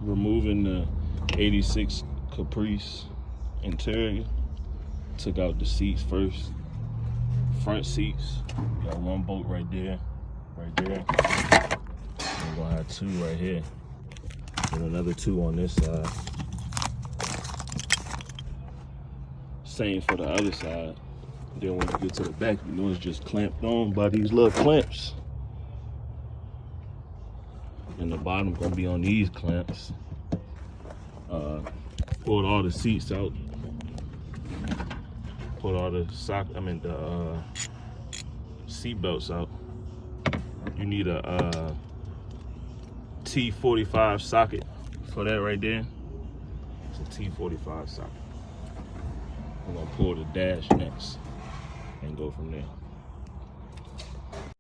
removing the 86 Caprice interior. Took out the seats first. Front seats, got one bolt right there. We're gonna have two right here. And another two on this side. Same for the other side. Then when you get to the back, you know it's just clamped on by these little clamps. And the bottom gonna be on these clamps. Pulled all the seats out. Pulled all the seat belts out. You need a T45 socket for that right there. It's a T45 socket. I'm gonna pull the dash next and go from there.